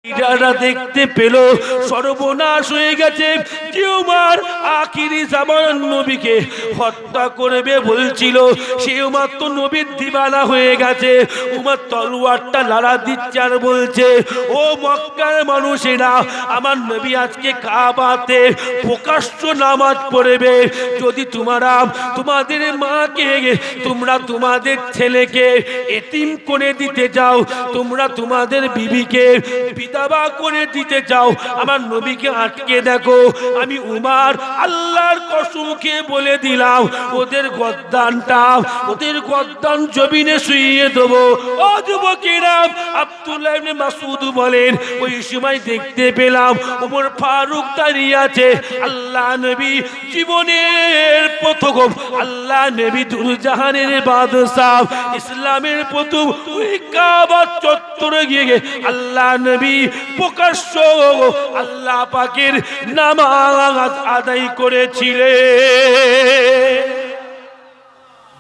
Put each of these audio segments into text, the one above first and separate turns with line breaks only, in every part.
যারা দেখতে পেল সর্বনাশ হয়ে গেছে, যে উমর আখিরি জামানার নবীকে হত্যা করবে বলছিল, সে উমর তো নবীর দিওয়ানা হয়ে গেছে। উমর তলোয়ারটা লাড়া দিচ্ছে আর বলছে, ও মক্কার মানুষেরা, আমার নবী আজকে কাবাতে প্রকাশ্য নামাজ পড়বে। যদি তোমরা তোমাদের মাকে, তোমরা তোমাদের ছেলেকে এতিম করে দিতে চাও, তোমরা তোমাদের বিবিকে বিধবা করে দিতে চাও, আমার নবীকে আটকে দেখো। আমি উমর আল্লাহর কসম খেয়ে বলে দিলাম, ওদের গদ্দান জমিনে শুইয়ে দেবো। ও যুবকেরা, আব্দুল্লাহ ইবনে মাসউদ বলেন, ওই সময় দেখতে পেলাম ওমর ফারুক দাঁড়িয়ে আছে। আল্লাহ নবী জীবনের প্রথম, আল্লাহ নবী দুরজাহানের বাদশাহ, ইসলামের প্রথম ওই কাবা চত্বরে গিয়ে আল্লাহ নবী প্রকাশ্য আল্লাহ পাকের নামাজ আদায় করেছিলেন।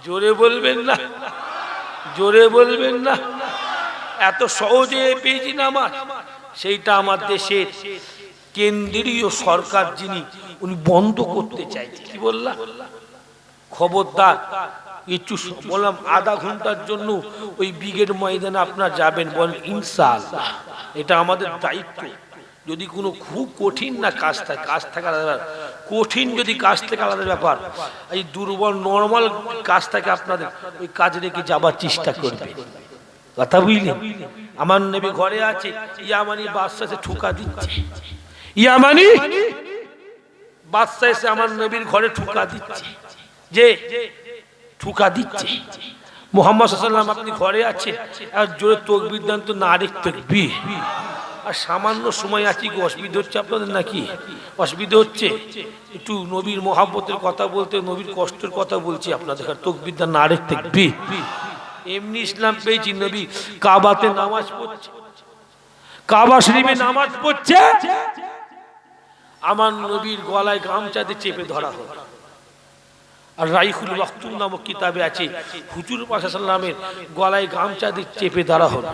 জোরে বলবেন না, জোরে বলবেন না। এত সহজে পেয়েছি নামাজ। সেইটা আমার দেশের কেন্দ্রীয় সরকার যিনি, উনি বন্ধ করতে চাইছে। কি বললাম? খবরদার, একটু বললাম আধা ঘন্টার জন্য ওই ব্রিগেড ময়দানে আপনারা যাবেন, বলেন ইনশাআল্লাহ। এটা আমাদের দায়িত্ব। যদি কোনো খুব কঠিন না কাজ থাকে আলাদা, কঠিন যদি কাজ থেকে আলাদা ব্যাপার, এই দুর্বল নর্মাল কাজ থাকে আপনাদের, ওই কাজ রেখে যাবার চেষ্টা করবে। কথা বুঝলেন? আমার নবী ঘরে আছে, ইয়ামানি বাদশা এসে ঠুকা দিচ্ছে। ইয়ামানি বাদশা এসে আমার নবীর ঘরে ঠুকা দিচ্ছে, যে ঠুকা দিচ্ছে, মুহাম্মদ সাল্লাল্লাহু আলাইহি ওয়াসাল্লাম আপনি ঘরে আছেন, আর জোরে তাকবীর দেন তো, না আরেক তাকবীর। আর সামান্য সময় আছে, কি অসুবিধা হচ্ছে আপনাদের? নাকি অসুবিধা হচ্ছে? একটু নবীর মহব্বতের কথা বলতে, নবীর কষ্টের কথা বলছি আপনাদের। তাকবীর দেন, না আরেক তাকবীর। এমনি ইসলাম পেয়েছি, নবী কাবাতে নামাজ পড়ছে, কাবা শরীফে নামাজ পড়ছে, আমার নবীর গলায় গামছা দিয়ে চেপে ধরা হলো। আর রাইহুল মাকতুম নামক কিতাবে আছে, হুজুর পাক সাল্লাল্লাহু আলাইহি ওয়াসাল্লামের গলায় গামছা দিয়ে চেপে ধরা হলো।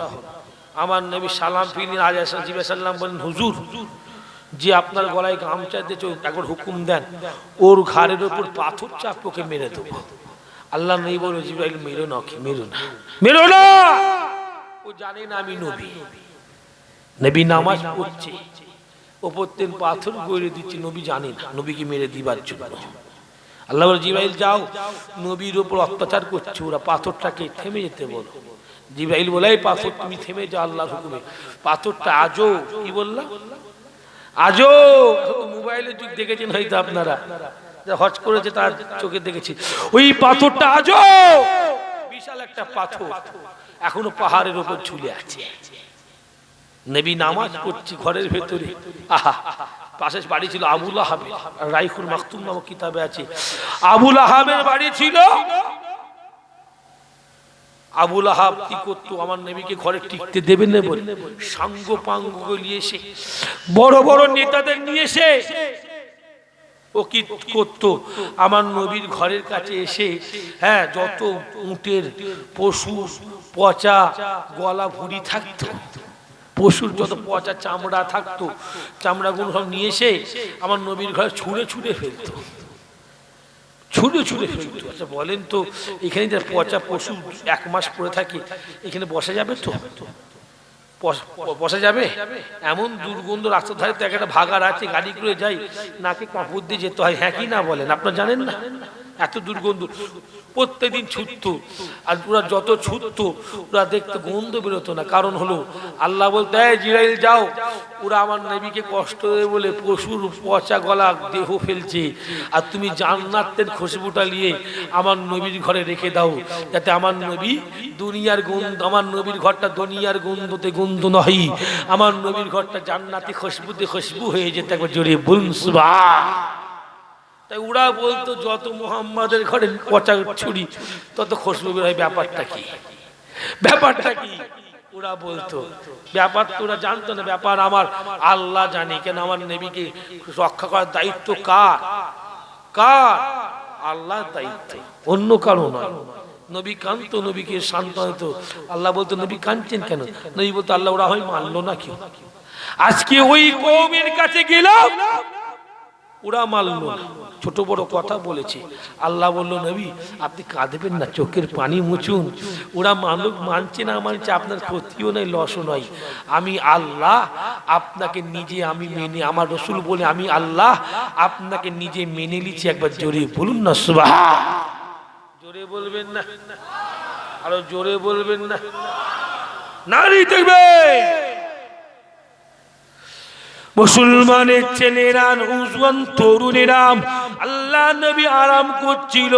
আমার নবী সালাম ফিরলেন, আলাইহিস সালাম বলেন, হুজুর, যে আপনার গলায় গামছা দিয়েছে একবার হুকুম দেন, ওর ঘাড়ের উপর পাথর চাপ ওকে মেরে দেবো। আল্লাহ নবী বলে, জিবরাইল মেরো না, ওকে মেরো না, মেরো না। ও জানে না আমি নবী। নবী নামাজ পড়ছে, ওপর থেকে পাথর গড়িয়ে দিচ্ছে, নবী জানে না, নবীকে মেরে দিবার জন্য। আল্লাহ বলে, জিবরাইল যাও, নবীর উপর অত্যাচার করছে ওরা, পাথরটাকে থেমে যেতে বলো। জিবরাইল বলে, এই পাথর তুমি থেমে যাও আল্লাহর হুকুমে। পাথরটা আজও, কি বললাম, আজও মোবাইলের যুগ দেখেছেন হয়তো আপনারা, হজ করেছে তার চোখে দেখেছি, ওই পাথরটা আজও বিশাল একটা পাথর এখনো পাহাড়ের উপর ঝুলে আছে। নবী নামাজ পড়ছে ঘরের ভেতরে, আহা, পাশে বাড়ি ছিল আবু লাহাব, রাইহুল মাকতুম নামক কিতাবে আছে, আবু লাহাবের বাড়ি ছিল। আবু লাহাব কি করতো, আমার নবীকে ঘরে টিকতে দেবে না বলে সাঙ্গ পাঙ্গ নিয়ে এসে, বড় বড় নেতাদের নিয়ে এসে ও কি করতো, আমার নবীর ঘরের কাছে এসে, হ্যাঁ, যত উটের পশু পচা গলা ভুঁড়ি থাকতো, পশুর যত পচা চামড়া থাকতো, চামড়াগুলো সব নিয়ে এসে আমার নবীর ঘরে ছুঁড়ে ছুঁড়ে ফেলতো, ছুঁড়ে ছুঁড়ে ফেলতো। আচ্ছা বলেন তো, এখানে যে পচা পশু 1 মাস পড়ে থাকে, এখানে বসা যাবে তো? বসা যাবে? এমন দুর্গন্ধ, রাস্তার ধারে তো একটা ভাগার আছে, গাড়ি করে যাই, নাকে কাপড় দিয়ে যেতে হয়। হ্যাঁ কি না বলেন? আপনারা জানেন না? এত দুর্গন্ধ, প্রত্যেকদিন ছুটতো। আর ওরা যত ছুটতো, ওরা দেখতে গন্ধ বেরোতো না। কারণ হলো, আল্লাহ বলতে, জিবরাইল যাও, ওরা আমার নবীকে কষ্ট দেবে বলে পশুর পচা গলা দেহ ফেলছে, আর তুমি জান্নাতের খুশবুটা নিয়ে আমার নবীর ঘরে রেখে দাও, যাতে আমার নবী দুনিয়ার গন্ধ, আমার নবীর ঘরটা দুনিয়ার গন্ধতে গন্ধ নয়, আমার নবীর ঘরটা জান্নাতি খুশবুতে খুশবু হয়ে যেতে। একবার জোরে বলুন সুবহান। তাই ওরা বলতো, যত মুহাম্মাদের ঘরে পচা ছুরি তত খুশবু বের হয়। ব্যাপারটা কি? ব্যাপারটা কি? ওরা বলতো, ব্যাপার তো ওরা জানতো না, ব্যাপার আমার আল্লাহ জানে। কেন, আমার নবীকে রক্ষা করার দায়িত্ব কার? কার? আল্লাহর দায়িত্ব, অন্য কারো নয়। নবী কাঁদতো, নবীকে সান্ত্বনা। আল্লাহ বলতো নবী কাঁদছেন কেন? নবী বলতো আল্লাহ ওরা হয় মানলো না কেউ। আজকে ওই কওমের কাছে গেলাম, ওরা মানলো না, ছোট বড় কথা বলেছে। আল্লাহ বলল নবী আপনি কাঁদবেন না, চোখের পানি মুছুন। ওরা মানছে না মানছে, আপনার ক্ষতিও নয় লসও নয়। আমি আল্লাহ আপনাকে নিজে আমি মেনে, আমার রসুল বলে আমি আল্লাহ আপনাকে নিজে মেনে নিচ্ছি। একবার জোরে বলুন না সুবহান। জোরে বলবেন না, আরো জোরে বলবেন না। নারী দেখবে মুসলমানের ছেলেরা, নওজোয়ান তরুণেরা, আল্লাহ নবী আরাম করছিল,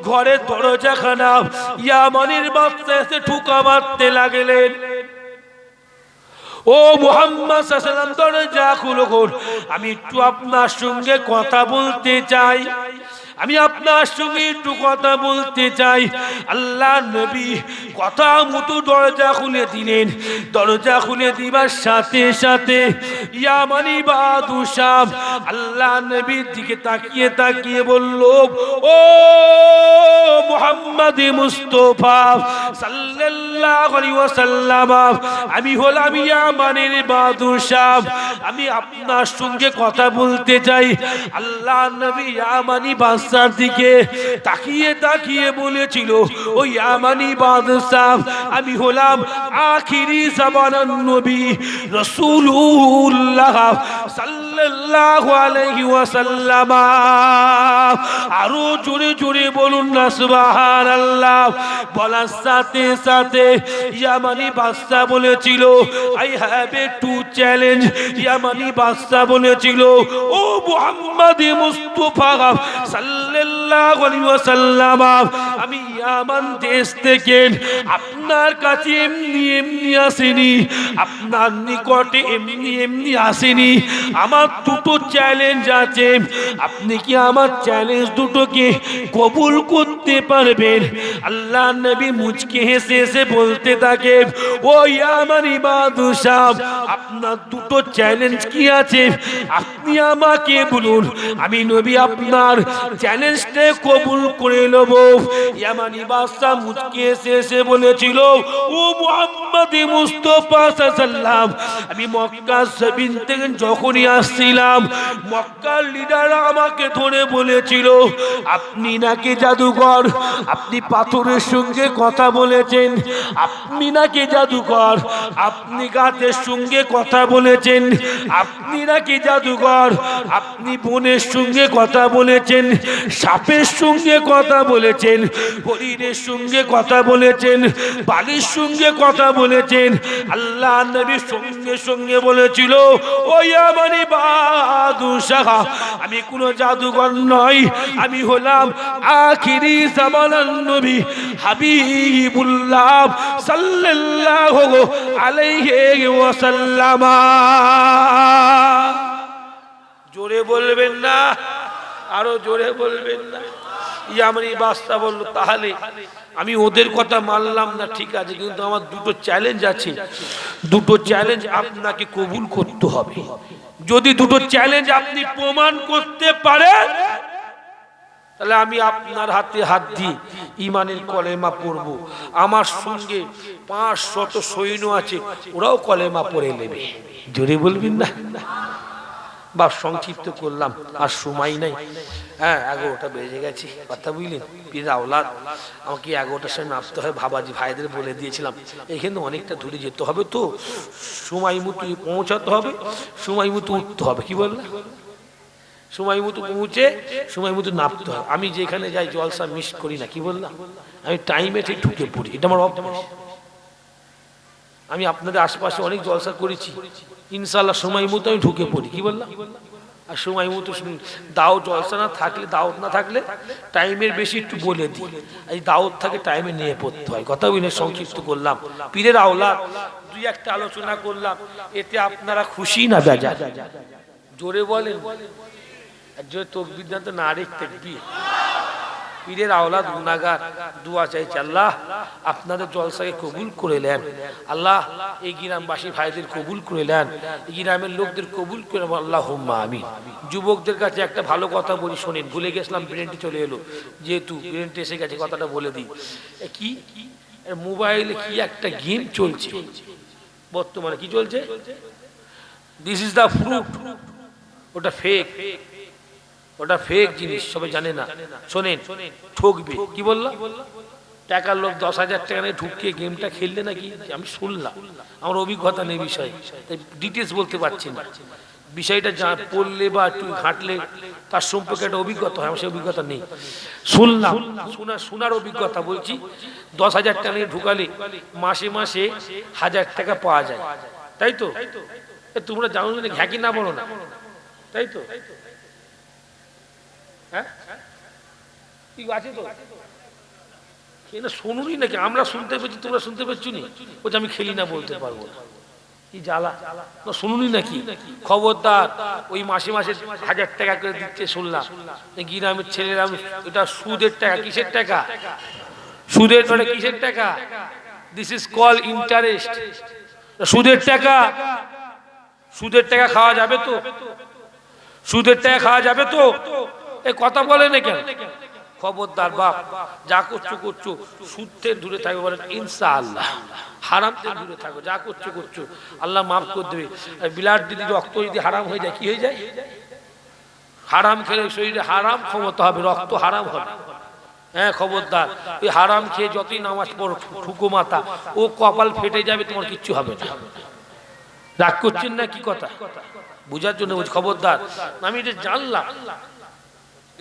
ঘরে দরজাখানা ইয়ামানের বাদশা এসে ঠুকা মারতে লাগলেন। ও মুহাম্মদ সাল্লাল্লাহু আলাইহি ওয়াসাল্লাম দরজা খুলো, আমি একটু আপনার সঙ্গে কথা বলতে চাই, আমি আপনার সঙ্গে একটু কথা বলতে চাই। আল্লাহ নবী কথা মতো দরজা খুলে দিলেন। দরজা খুলে দিবার সাথে সাথে ইয়ামানি বাদশা আল্লাহ নবীর দিকে তাকিয়ে তাকিয়ে বলল, ও মুহাম্মদ মুস্তাফা সাল্লাল্লাহু আলাইহি ওয়াসাল্লাম, আমি হলাম ইয়ামানের বাদশা, আমি আপনার সঙ্গে কথা বলতে চাই। আল্লাহ নবী ইয়ামানি বাদশার দিকে তাকিয়ে তাকিয়ে বলেছিল, ও ইয়ামানি বাদশা, আমি হলাম আখিরি জামানার নবী রাসূলুল্লাহ সাল্লাল্লাহু আলাইহি ওয়াসাল্লাম। আরো জোরে জোরে বলুন না সুবহানাল্লাহ। বলার সাথে সাথে ইয়ামানি বাদশা বলেছিল, I have a two challenge. Yamani বাদশা বলেছিল, ও মুহাম্মদ মুস্তাফা সাল্লাল্লাহু আলাইহি ওয়াসাল্লাম, আমি ইয়ামান দেশ থেকে আপনার কাছে এমনি এমনি আসেনি, আপনার নিকটে এমনি এমনি আসেনি। আমার দুটো চ্যালেঞ্জ আছে, আপনি কি আমার চ্যালেঞ্জ দুটোকে কবুল করতে পারবেন? আল্লাহ নবী মুচকে হেসে হেসে বলতে থাকে, ও ইয়ামানি বাদশা, আপনার দুটো চ্যালেঞ্জ কি আছে আপনি আমাকে বলুন, আমি নবী আপনার চ্যালেঞ্জটা কবুল করে নেব। ইয়ামানি বাদশা মুচকে হেসে হেসে বলেছিল, ও মুহাম্মদ মুস্তাফা সাল্লাল্লাহু, আমি মক্কা জমিন থেকে যখনই আসছিলাম, মক্কার লিডাররা আমাকে ধরে বলেছিল, আপনি নাকি জাদুকর, আপনি পাথরের সঙ্গে কথা বলেছেন, আপনি নাকি জাদুকর, আপনি গাছের সঙ্গে কথা বলেছেন, আপনি নাকি জাদুকর, আপনি বনের সঙ্গে কথা বলেছেন, সাপের সঙ্গে কথা বলেছেন, হরিণের সঙ্গে কথা বলেছেন, বালির সঙ্গে কথা বলেছেন। আল্লাহ নবী সঙ্গে সঙ্গে বলেছিল, ও ইয়ামানি বাদশা, আমি কোনো জাদুকর নই, আমি হলাম আখিরি জামানার নবী হাবিবুল্লাহ সাল্লাল্লাহু আলাইহি ওয়াসাল্লাম। জোরে বলবেন না, আরো জোরে বলবেন না। ইয়ামানি বাদশা বলল, তাহলে আমি ওদের কথা মানলাম না, ঠিক আছে, কিন্তু আমার দুটো চ্যালেঞ্জ আছে, দুটো চ্যালেঞ্জ আপনাকে কবুল করতে হবে। যদি দুটো চ্যালেঞ্জ আপনি প্রমাণ করতে পারেন, তাহলে আমি আপনার হাতে হাত দিয়ে ঈমানের কলেমা পড়ব। আমার সঙ্গে 500 সৈন্য আছে, ওরাও কলেমা পড়ে নেবে। জোরে বলবেন না। বা সংক্ষিপ্ত করলাম, আর সময় নাই। হ্যাঁ, 11টা বেজে গেছে, কথা বুঝলেন? পীর আওলাদ আমাকে 11টার সময় নামতে হয়, ভাবাজি ভাইদের বলে দিয়েছিলাম। এখানে অনেকটা দূরে যেতে হবে, তো সময় মতো পৌঁছাতে হবে, সময় মতো উঠতে হবে। কি বললাম? সময় মতো পৌঁছে সময় মতো নামতে হবে। আমি যেখানে যাই জলসা মিস করি না। কি বললাম? আমি টাইমে ঠিক ঢুকে পড়ি, এটা আমার অভ্যাস। আমি আপনাদের আশেপাশে অনেক জলসা করেছি, ইনশাআল্লাহ সময় মতো আমি ঢুকে পড়ি। কি বললাম? আর সময় মতো দাও জলসা না থাকলে, দাওয়াত না থাকলে টাইমের বেশি একটু বলে দিই, এই দাওয়াত থাকে টাইমে নিয়ে পড়তে হয়। কথা বলে সংক্ষিপ্ত করলাম, পীরের আওলাদ দুই একটা আলোচনা করলাম, এতে আপনারা খুশি না বেজার? জোরে বলেন। জোরে তকবীর দেন তো, নারে তাকবীর। পীরের আওলাদ গুনাহগার, দোয়া চাইছি আল্লাহ আপনাদের জলসাকে কবুল করে নেন আল্লাহ, এই গ্রামবাসী ভাইদের কবুল করে নেন, এই গ্রামের লোকদের কবুল করে আল্লাহুম্মা আমিন। যুবকদের কাছে একটা ভালো কথা বলি শোনেন, ভুলে গেছিলাম, ব্রেনটি চলে এলো, যেহেতু ব্রেনটি এসে গেছে কথাটা বলে দিই। কি মোবাইলে কি একটা গেম চলছে বর্তমানে, কি চলছে? This is the fruit. ওটা ফেক, ওটা ফেক জিনিস, সবাই জানে না। শোনেন, ঠকবে। কি বললাম? টাকার লোক 10,000 টাকা নিয়ে ঢুকিয়ে গেমটা খেললে নাকি, আমি শুনলাম, আমার অভিজ্ঞতা নেই বিষয়ে, তাই ডিটেলস বলতে পারছি না। বিষয়টা যা পড়লে বা একটু ঘাঁটলে তার সম্পর্কে একটা অভিজ্ঞতা হয়, আমার সেই অভিজ্ঞতা নেই, শুনলাম, শোনার অভিজ্ঞতা বলছি। 10,000 টাকা নিয়ে ঢুকালে মাসে মাসে 1,000 টাকা পাওয়া যায়, তাই তো? তোমরা জানো না, ঘ্যাকি না বলো না, তাই তো? হ্যাঁ ঠিক আছে তো, শুনুনি নাকি? আমরা শুনতে পেয়েছি, তোমরা শুনতে পেয়েছো নি? বলছে আমি খেলি না, বলতে পারবো না, কি জ্বালা। শুনুনি নাকি? খবরদার, ওই মাসে মাসে 1,000 টাকা করে দিচ্ছে শুনলাম গ্রামের ছেলেরা। এটা সুদের টাকা। কিসের টাকা? সুদের টাকা। কিসের টাকা? This is call interest. সুদের টাকা। সুদের টাকা খাওয়া যাবে তো? সুদের টাকা খাওয়া যাবে তো? এই কথা বলে না কেন? খবরদার বাপ, যা করছো করছো, সুদ থেকে দূরে থাকবে, বলেন ইনশাআল্লাহ। হারাম থেকে দূরে থাকো, যা করছো করছো, আল্লাহ মাফ করে দেবে। বিলাট দিদি রক্ত যদি হারাম হয়ে যায়, কি হয়ে যায়? হারাম খেলে শরীরে হারাম ক্ষমতা হবে, রক্ত হারাম হবে। হ্যাঁ খবরদার, ওই হারাম খেয়ে যতই নামাজ পড়ো ঠুকো মাথা, ও কপাল ফেটে যাবে, তোমার কিচ্ছু হবে না। রাগ করছেন না কি কথা? বুঝার জন্য বলছি, খবরদার। আমি এটা জানলাম,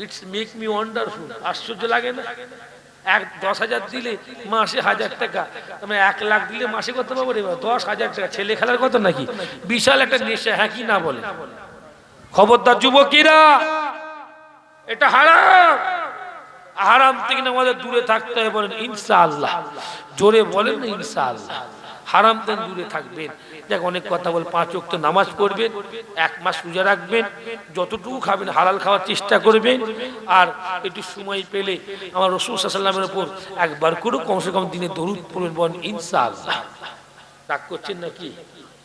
ইটস মেক মি ওয়ান্ডারফুল। আশ্চর্য লাগে না? 10,000 দিলে মাসে 1,000 টাকা, মানে 1 লাখ দিলে মাসে কত পাবো রে? 10,000 টাকা। ছেলে খেলার কথা নাকি? বিশাল একটা নেশা, হ্যাঁ কি না বলে? খবরদার যুবকেরা, এটা হারাম। হারাম থেকে আমাদের দূরে থাকতে হবে, বলেন ইনশাআল্লাহ। জোরে বলেন না ইনশাআল্লাহ। হারাম থেকে দূরে থাকবেন। দেখ, অনেক কথা বল, 5 ওয়াক্ত নামাজ পড়বেন, 1 মাস রোজা রাখবেন, যতটুকু খাবেন হালাল খাওয়ার চেষ্টা করবেন, আর একটু সময় পেলে আমার রাসূল সাল্লাল্লাহু আলাইহি ওয়াসাল্লামের উপর একবার করে কমসে কম দিনে দরুদ পড়বেন, বলেন ইনশাআল্লাহ। রাগ করছেন নাকি?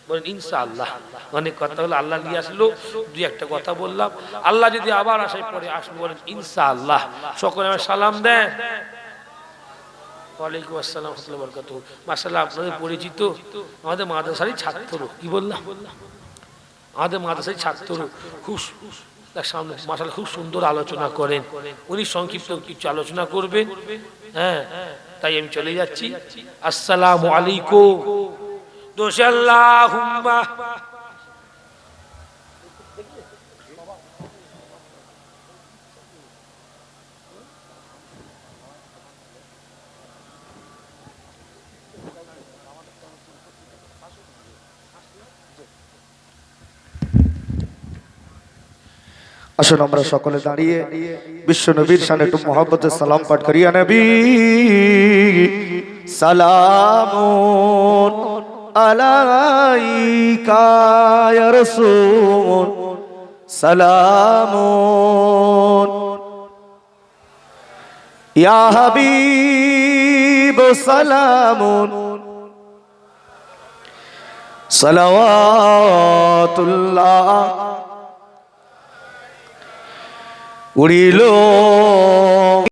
বলেন ইনশাআল্লাহ। অনেক কথা হলো, আল্লাহ নিয়ে আসলো, দুই একটা কথা বললাম, আল্লাহ যদি আবার আসায় পরে আসবো, বলেন ইনশাআল্লাহ। সকলে আমার সালাম দেন। ওয়ালাইকুম আসসালাম ওয়া রাহমাতুল্লাহি ওয়া বারাকাতুহু। মাশাআল্লাহ, আপনাদের পরিচিত আমাদের মাদ্রাসারই ছাত্র। কি বললাম? আমাদের মাদ্রাসারই ছাত্র, খুব সামনে মাশাআল্লাহ খুব সুন্দর আলোচনা করেন। উনি সংক্ষিপ্ত কিছু আলোচনা করবেন, হ্যাঁ, তাই আমি চলে যাচ্ছি। আসসালামু আলাইকুম। দোষ আল্লাহুম্মা।
আসুন আমরা সকলে দাঁড়িয়ে বিশ্ব নবীর শানে একটু মুহাব্বতের সালাম পাঠ করি। ইয়া নবী সালামুন আলাইকা ইয়া রাসূল সালামুন ইয়া হাবিব সালামুন সালাওয়াতুল্লাহ উড়িল